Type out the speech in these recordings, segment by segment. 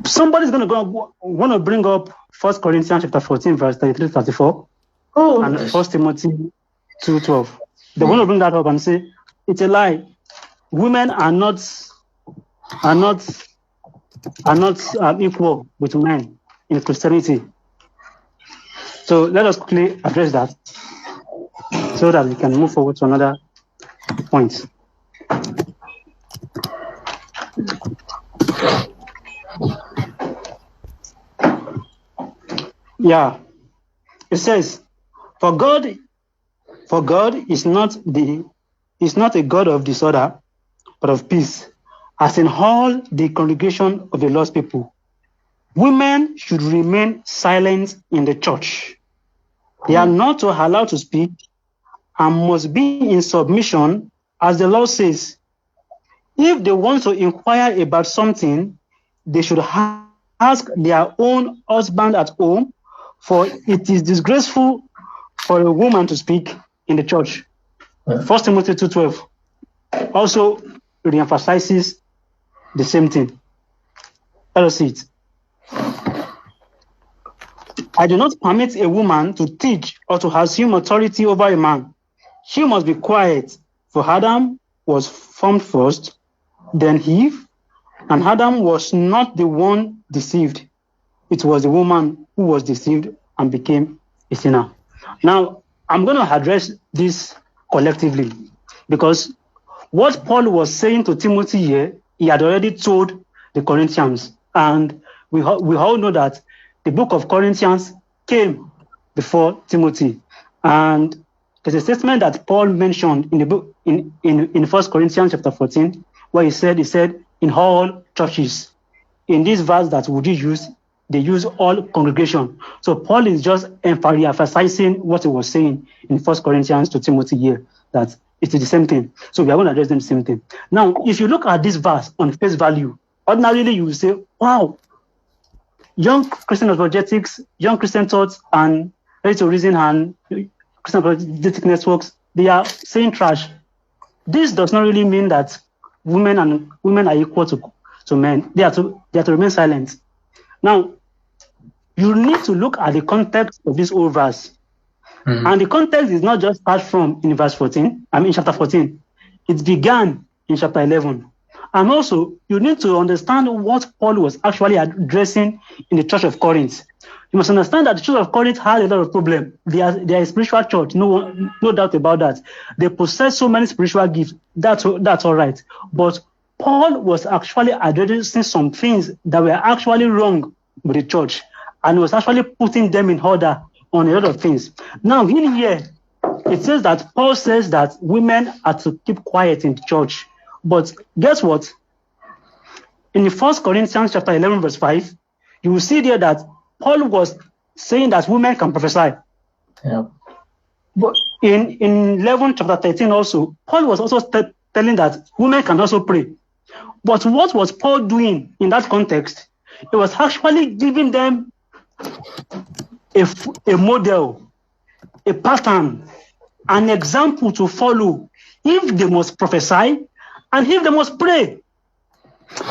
Somebody's going to want to bring up 1 Corinthians chapter 14, verse 33-34, and 1 Timothy 2:12. They want to bring that up and say it's a lie. Women are not equal with men in Christianity. So let us quickly address that so that we can move forward to another point. Yeah, it says, for God is not a God of disorder, but of peace, as in all the congregation of the lost people. Women should remain silent in the church. They are not allowed to speak and must be in submission, as the law says. If they want to inquire about something, they should ask their own husband at home, for it is disgraceful for a woman to speak in the church. 1 Timothy 2:12 also reemphasizes the same thing. Let us see it. I do not permit a woman to teach or to assume authority over a man. She must be quiet, for Adam was formed first, then Eve, and Adam was not the one deceived. It was the woman who was deceived and became a sinner. Now, I'm going to address this collectively, because what Paul was saying to Timothy here, he had already told the Corinthians. And we all know that the book of Corinthians came before Timothy. And there's a statement that Paul mentioned in the book in 1 Corinthians chapter 14, where he said, in all churches. In this verse that would you use, they use all congregation. So Paul is just emphasizing what he was saying in 1 Corinthians to Timothy here, that it is the same thing. So we are going to address them the same thing. Now, if you look at this verse on face value, ordinarily you will say, wow, young Christian apologetics, young Christian thoughts, and Ready to Reason and Christian apologetic networks, they are saying trash. This does not really mean that women are equal to men. They are to remain silent. Now, you need to look at the context of this whole verse. And the context is not just start from in verse 14, chapter 14. It began in chapter 11. And also, you need to understand what Paul was actually addressing in the church of Corinth. You must understand that the church of Corinth had a lot of problems. They are a spiritual church, no doubt about that. They possess so many spiritual gifts. That's all right. But Paul was actually addressing some things that were actually wrong with the church, and was actually putting them in order on a lot of things. Now, in here, it says that Paul says that women are to keep quiet in the church. But guess what? In 1 Corinthians chapter 11, verse 5, you will see there that Paul was saying that women can prophesy. Yeah. But in 11 chapter 13 also, Paul was also telling that women can also pray. But what was Paul doing in that context? He was actually giving them a model, a pattern, an example to follow if they must prophesy and if they must pray.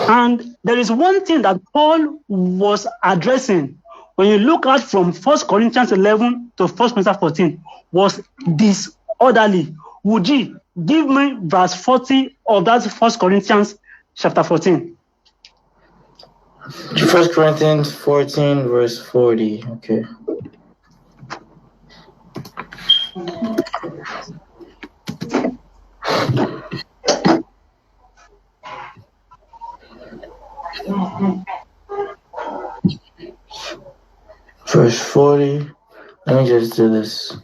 And there is one thing that Paul was addressing when you look at from 1 Corinthians 11 to 1 Corinthians 14 was disorderly. Would you give me verse 40 of that 1 Corinthians chapter 14? 1 Corinthians 14, verse 40. Okay. Verse 40. Let me just do this.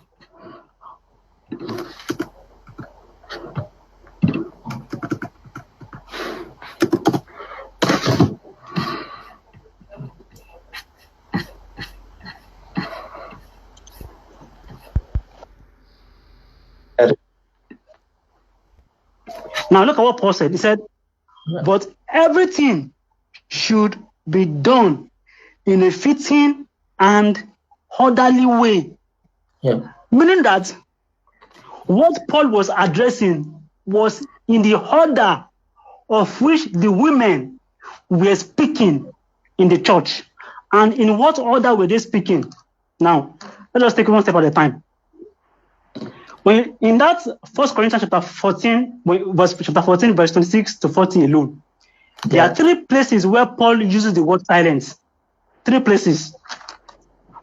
Now look at what Paul said. He said, but everything should be done in a fitting and orderly way. Yeah. Meaning that what Paul was addressing was in the order of which the women were speaking in the church. And in what order were they speaking? Now, let us take one step at a time. When in that 1 Corinthians chapter 14, verse 26 to 40 alone, there are 3 places where Paul uses the word silence. 3 places.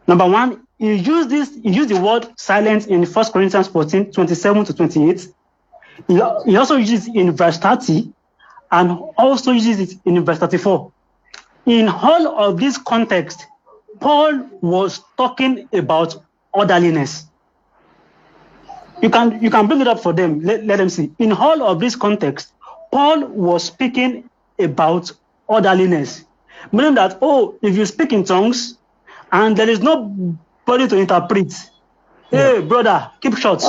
Number 1, he used the word silence in 1 Corinthians 14, 27 to 28. He also uses it in verse 30 and also uses it in verse 34. In all of this context, Paul was talking about orderliness. You can bring it up for them. Let them see. In all of this context, Paul was speaking about orderliness. Meaning that, if you speak in tongues and there is nobody to interpret, hey, brother, keep short.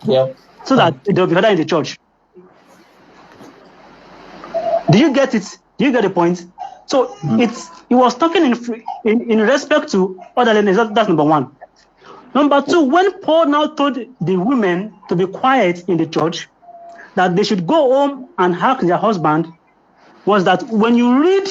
Yeah. So that it will be order in the church. Do you get it? Do you get the point? So he was talking in respect to orderliness. That's number 1. Number 2, when Paul now told the women to be quiet in the church, that they should go home and ask their husband, was that when you read